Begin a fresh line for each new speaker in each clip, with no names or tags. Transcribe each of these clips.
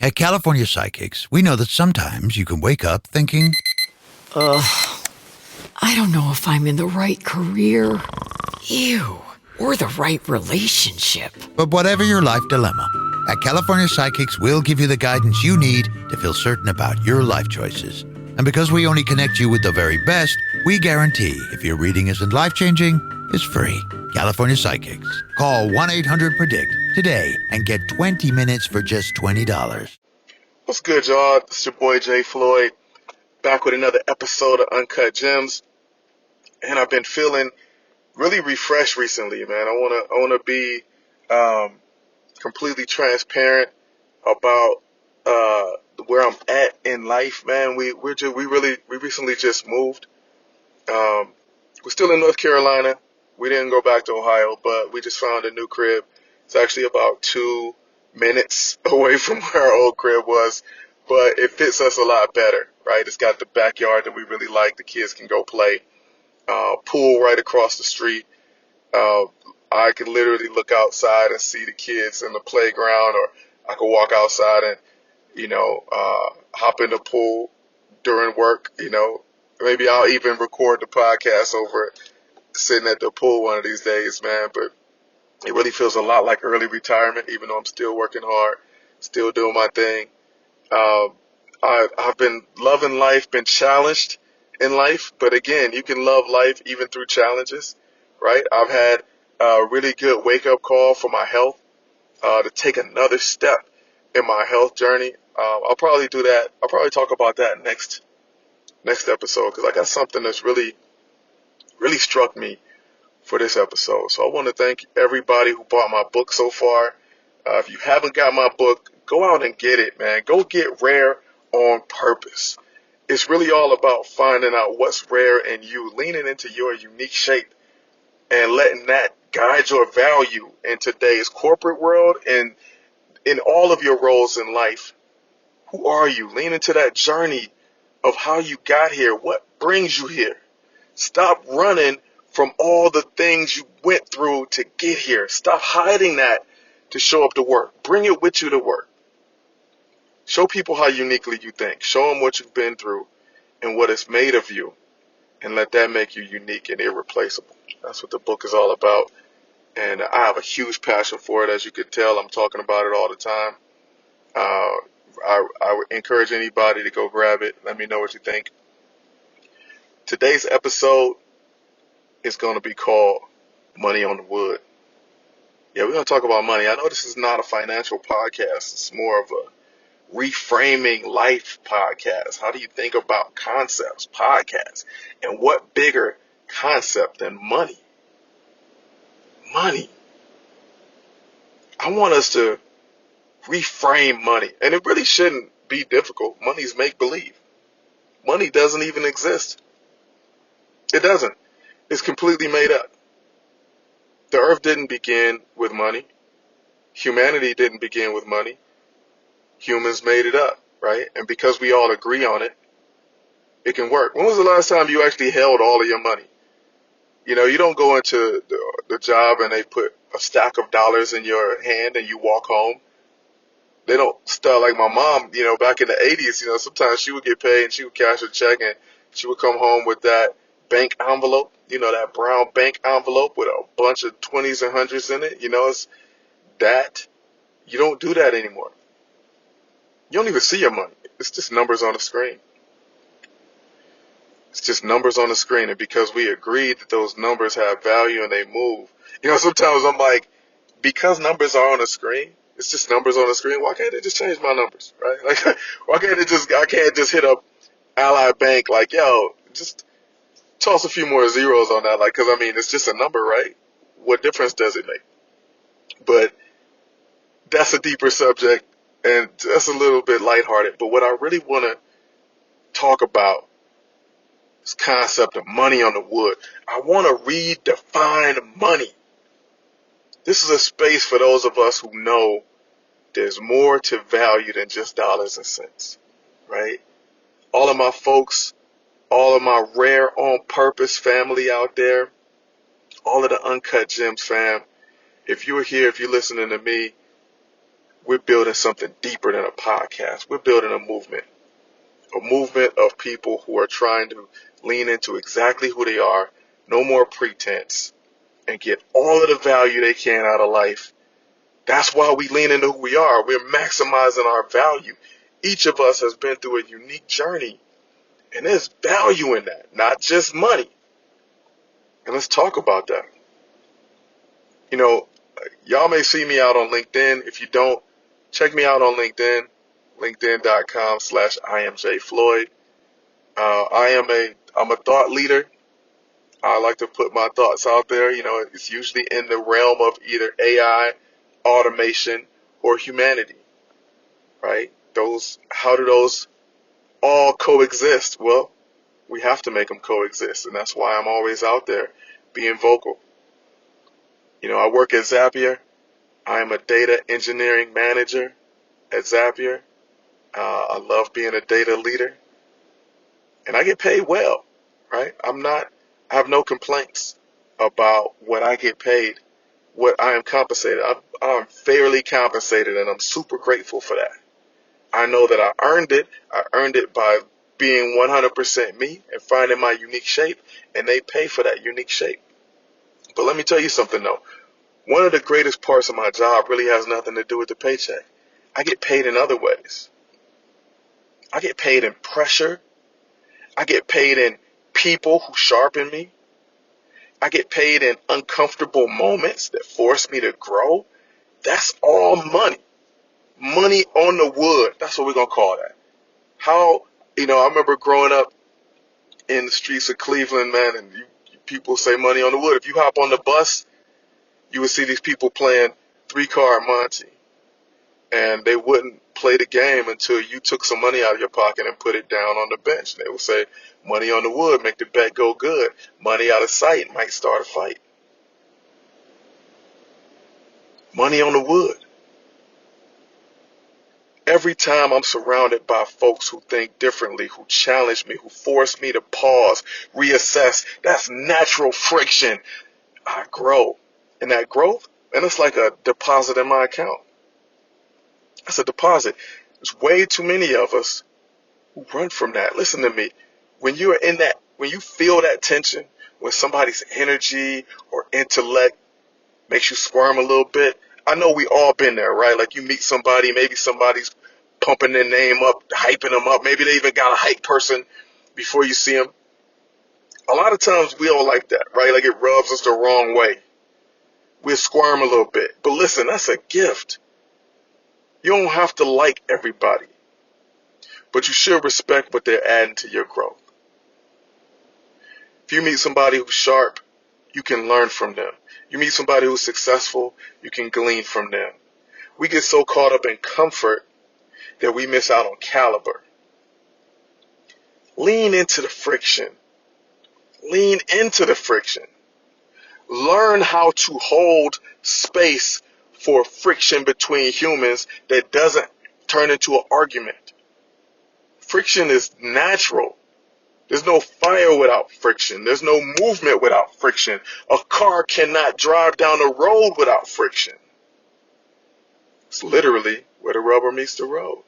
At California Psychics, we know that sometimes you can wake up thinking,
I don't know if I'm in the right career. Ew. Or the right relationship.
but whatever your life dilemma, at California Psychics, we'll give you the guidance you need to feel certain about your life choices. And because we only connect you with the very best, we guarantee if your reading isn't life-changing, it's free. California Psychics. Call 1-800-PREDICT today and get 20 minutes for just $20.
What's good, y'all? It's your boy Jay Floyd, back with another episode of Uncut Gems, and I've been feeling really refreshed recently, man. I wanna be completely transparent about where I'm at in life, man. We recently just moved. We're still in North Carolina. We didn't go back to Ohio, but we just found a new crib. It's actually about 2 minutes away from where our old crib was, but it fits us a lot better, right? It's got the backyard that we really like. The kids can go play. Pool right across the street. I can literally look outside and see the kids in the playground, or I could walk outside and, hop in the pool during work, Maybe I'll even record the podcast over sitting at the pool one of these days, man. But it really feels a lot like early retirement, even though I'm still working hard, still doing my thing. I've been loving life, been challenged in life, but again, you can love life even through challenges, right? I've had a really good wake-up call for my health, to take another step in my health journey. I'll probably do that. I'll probably talk about that next episode, because I got something that's really struck me for this episode. So I want to thank everybody who bought my book so far. If you haven't got my book, go out and get it, man. Go get Rare on Purpose. It's really all about finding out what's rare in you, leaning into your unique shape, and letting that guide your value in today's corporate world and in all of your roles in life. Who are you? Lean into that journey of how you got here. What brings you here? Stop running from all the things you went through to get here. Stop hiding that to show up to work. Bring it with you to work. Show people how uniquely you think. Show them what you've been through and what it's made of you, and let that make you unique and irreplaceable. That's what the book is all about, and I have a huge passion for it. As you can tell, I'm talking about it all the time. I would encourage anybody to go grab it. Let me know what you think. Today's episode is going to be called Money on the Wood. Yeah, we're going to talk about money. I know this is not a financial podcast. It's more of a reframing life podcast. How do you think about concepts, podcasts? And what bigger concept than money? Money. I want us to reframe money. And it really shouldn't be difficult. Money's make-believe. Money doesn't even exist. It doesn't. It's completely made up. The earth didn't begin with money. Humanity didn't begin with money. Humans made it up, right? And because we all agree on it, it can work. When was the last time you actually held all of your money? You don't go into the job and they put a stack of dollars in your hand and you walk home. They don't start like my mom, back in the 80s, sometimes she would get paid and she would cash a check and she would come home with that bank envelope, that brown bank envelope with a bunch of 20s and 100s in it. It's that. You don't do that anymore. You don't even see your money. It's just numbers on the screen. It's just numbers on the screen. And because we agreed that those numbers have value and they move, sometimes I'm like, because numbers are on the screen, it's just numbers on the screen. Why can't they just change my numbers, right? Like, why can't I can't just hit up Ally Bank like, yo, just toss a few more zeros on that. Like, cause it's just a number, right? What difference does it make? But that's a deeper subject and that's a little bit lighthearted. But what I really want to talk about is concept of money on the wood. I want to redefine money. This is a space for those of us who know there's more to value than just dollars and cents, right? All of my folks, all of my Rare on Purpose family out there, all of the Uncut Gems fam, if you're here, if you're listening to me, we're building something deeper than a podcast. We're building a movement of people who are trying to lean into exactly who they are, no more pretense, and get all of the value they can out of life. That's why we lean into who we are. We're maximizing our value. Each of us has been through a unique journey, and there's value in that, not just money. And let's talk about that. You know, y'all may see me out on LinkedIn. If you don't, check me out on LinkedIn, linkedin.com/IamJFloyd. I'm a thought leader. I like to put my thoughts out there. You know, it's usually in the realm of either AI, automation, or humanity, right? How do those all coexist? Well, we have to make them coexist, and that's why I'm always out there being vocal. You know, I work at Zapier. I am a data engineering manager at Zapier. I love being a data leader, and I get paid well, right? I have no complaints about what I get paid, what I am compensated. I'm fairly compensated, and I'm super grateful for that. I know that I earned it. I earned it by being 100% me and finding my unique shape, and they pay for that unique shape. But let me tell you something, though. One of the greatest parts of my job really has nothing to do with the paycheck. I get paid in other ways. I get paid in pressure. I get paid in people who sharpen me. I get paid in uncomfortable moments that force me to grow. That's all money. Money on the wood. That's what we're going to call that. I remember growing up in the streets of Cleveland, man, and people say money on the wood. If you hop on the bus, you would see these people playing three-card Monte, and they wouldn't play the game until you took some money out of your pocket and put it down on the bench. They would say, money on the wood, make the bet go good. Money out of sight might start a fight. Money on the wood. Every time I'm surrounded by folks who think differently, who challenge me, who force me to pause, reassess, that's natural friction. I grow. And that growth, and it's like a deposit in my account. That's a deposit. There's way too many of us who run from that. Listen to me. When you feel that tension, when somebody's energy or intellect makes you squirm a little bit, I know we all been there, right? Like you meet somebody, maybe somebody's pumping their name up, hyping them up. Maybe they even got a hype person before you see them. A lot of times we all like that, right? Like it rubs us the wrong way. We'll squirm a little bit. But listen, that's a gift. You don't have to like everybody, but you should respect what they're adding to your growth. If you meet somebody who's sharp, you can learn from them. You meet somebody who's successful, you can glean from them. We get so caught up in comfort that we miss out on caliber. Lean into the friction. Lean into the friction. Learn how to hold space for friction between humans that doesn't turn into an argument. Friction is natural. There's no fire without friction. There's no movement without friction. A car cannot drive down the road without friction. It's literally where the rubber meets the road.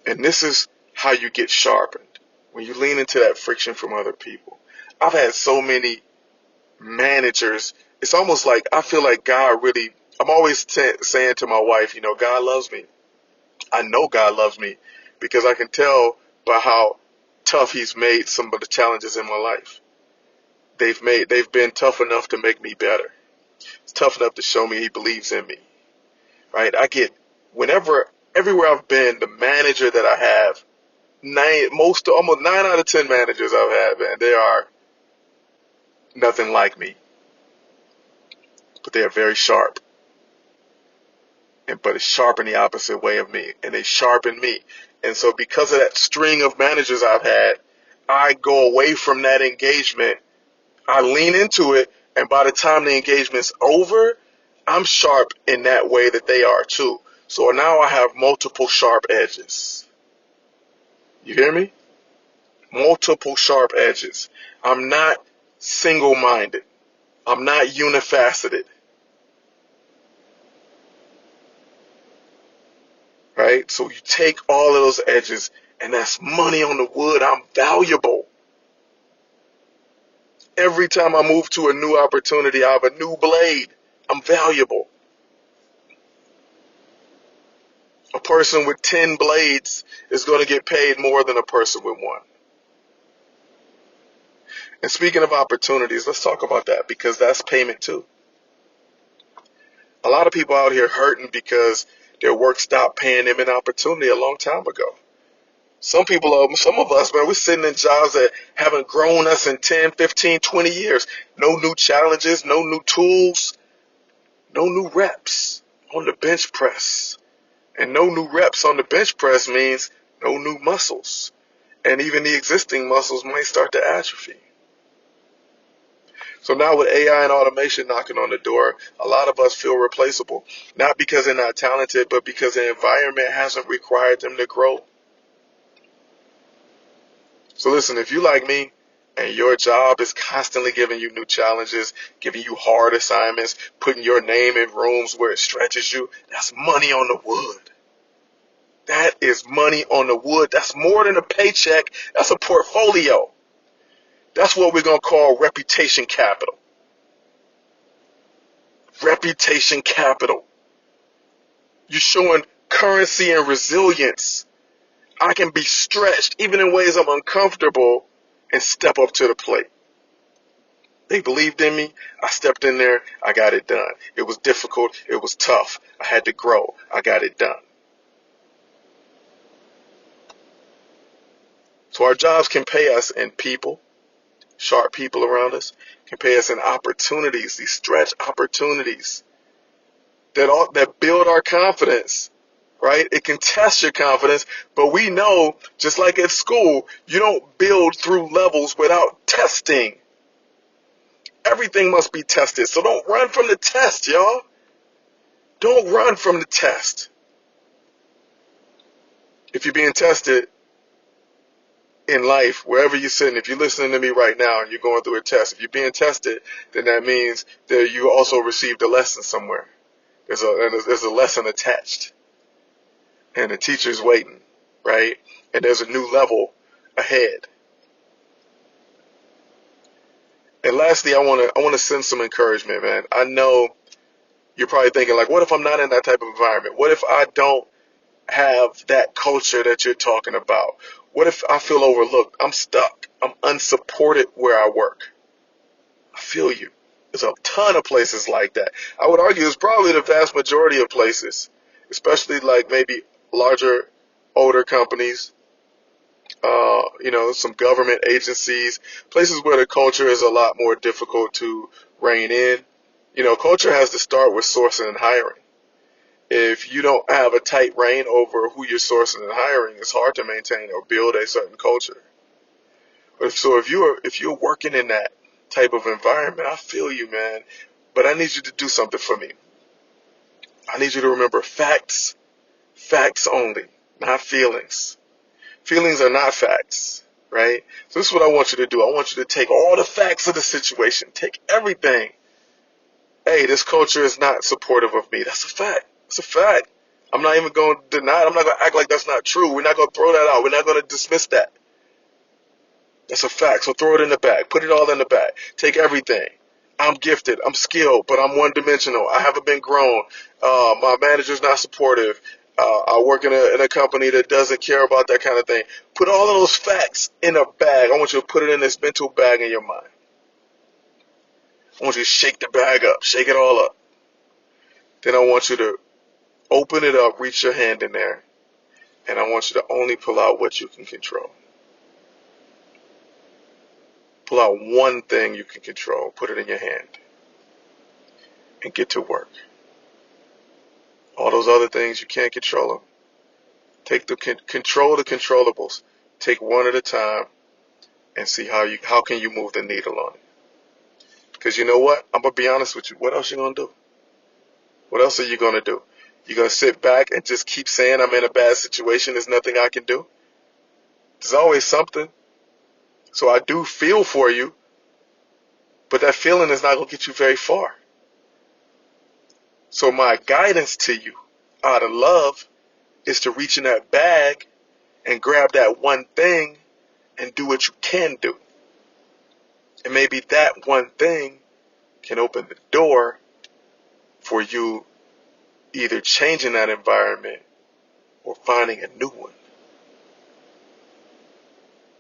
And this is how you get sharpened, when you lean into that friction from other people. I've had so many managers. It's almost like I feel like God really, I'm always saying to my wife, God loves me. I know God loves me because I can tell by how tough he's made some of the challenges in my life. They've been tough enough to make me better. It's tough enough to show me he believes in me, right? Everywhere I've been, the manager that I have, almost 9 out of 10 managers I've had, man, they are nothing like me, but they are very sharp. But it's sharp in the opposite way of me, and they sharpen me. And so because of that string of managers I've had, I go away from that engagement. I lean into it, and by the time the engagement's over, I'm sharp in that way that they are too. So now I have multiple sharp edges. You hear me? Multiple sharp edges. I'm not single-minded. I'm not unifaceted. right? So you take all of those edges, and that's money on the wood. I'm valuable. Every time I move to a new opportunity, I have a new blade. I'm valuable. A person with 10 blades is going to get paid more than a person with one. And speaking of opportunities, let's talk about that, because that's payment too. A lot of people out here hurting because their work stopped paying them an opportunity a long time ago. Some of us, man, we're sitting in jobs that haven't grown us in 10, 15, 20 years. No new challenges, no new tools, no new reps on the bench press. And no new reps on the bench press means no new muscles. And even the existing muscles might start to atrophy. So now with AI and automation knocking on the door, a lot of us feel replaceable. Not because they're not talented, but because the environment hasn't required them to grow. So listen, if you like me and your job is constantly giving you new challenges, giving you hard assignments, putting your name in rooms where it stretches you, that's money on the wood. That is money on the wood. That's more than a paycheck. That's a portfolio. That's what we're going to call reputation capital. Reputation capital. You're showing currency and resilience. I can be stretched even in ways I'm uncomfortable and step up to the plate. They believed in me. I stepped in there. I got it done. It was difficult. It was tough. I had to grow. I got it done. So our jobs can pay us in people, sharp people around us, can pay us in opportunities, these stretch opportunities that build our confidence, right? It can test your confidence, but we know, just like at school, you don't build through levels without testing. Everything must be tested. So don't run from the test, y'all. Don't run from the test. If you're being tested in life, wherever you're sitting, if you're listening to me right now and you're going through a test, if you're being tested, then that means that you also received a lesson somewhere. There's a lesson attached. And the teacher's waiting, right? And there's a new level ahead. And lastly, I want to send some encouragement, man. I know you're probably thinking, like, what if I'm not in that type of environment? What if I don't have that culture that you're talking about? What if I feel overlooked? I'm stuck. I'm unsupported where I work. I feel you. There's a ton of places like that. I would argue it's probably the vast majority of places, especially like maybe larger, older companies, some government agencies, places where the culture is a lot more difficult to rein in. Culture has to start with sourcing and hiring. If you don't have a tight rein over who you're sourcing and hiring, it's hard to maintain or build a certain culture. So if you're working in that type of environment, I feel you, man. But I need you to do something for me. I need you to remember facts, facts only, not feelings. Feelings are not facts, right? So this is what I want you to do. I want you to take all the facts of the situation. Take everything. Hey, this culture is not supportive of me. That's a fact. It's a fact. I'm not even going to deny it. I'm not going to act like that's not true. We're not going to throw that out. We're not going to dismiss that. That's a fact. So throw it in the bag. Put it all in the bag. Take everything. I'm gifted. I'm skilled, but I'm one-dimensional. I haven't been grown. My manager's not supportive. I work in a company that doesn't care about that kind of thing. Put all of those facts in a bag. I want you to put it in this mental bag in your mind. I want you to shake the bag up. Shake it all up. Then I want you to open it up, reach your hand in there, and I want you to only pull out what you can control. Pull out one thing you can control, put it in your hand, and get to work. All those other things, you can't control them. Control the controllables. Take one at a time and see how can you move the needle on it. Because you know what? I'm going to be honest with you. What else are you going to do? What else are you going to do? You're going to sit back and just keep saying I'm in a bad situation. There's nothing I can do. There's always something. So I do feel for you, but that feeling is not going to get you very far. So my guidance to you out of love is to reach in that bag and grab that one thing and do what you can do. And maybe that one thing can open the door for you either changing that environment or finding a new one.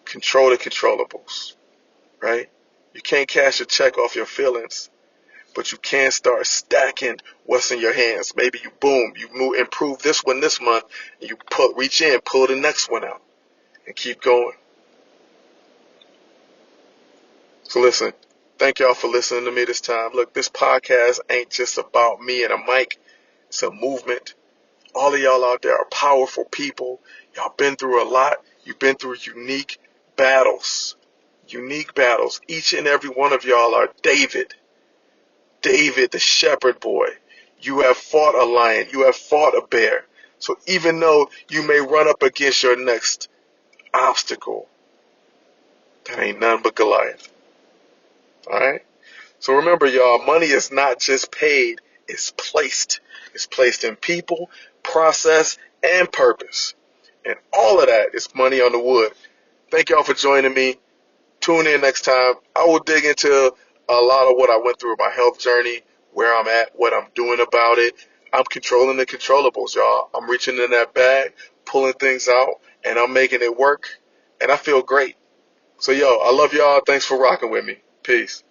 Control the controllables, right? You can't cash a check off your feelings, but you can start stacking what's in your hands. Maybe you improve this one this month, and you reach in, pull the next one out, and keep going. So listen, thank y'all for listening to me this time. Look, this podcast ain't just about me and a mic. It's a movement. All of y'all out there are powerful people. Y'all been through a lot. You've been through unique battles. Unique battles. Each and every one of y'all are David. David, the shepherd boy. You have fought a lion. You have fought a bear. So even though you may run up against your next obstacle, that ain't none but Goliath. Alright? So remember, y'all, money is not just paid, it's placed. It's placed in people, process, and purpose. And all of that is money on the wood. Thank y'all for joining me. Tune in next time. I will dig into a lot of what I went through in my health journey, where I'm at, what I'm doing about it. I'm controlling the controllables, y'all. I'm reaching in that bag, pulling things out, and I'm making it work. And I feel great. So, yo, I love y'all. Thanks for rocking with me. Peace.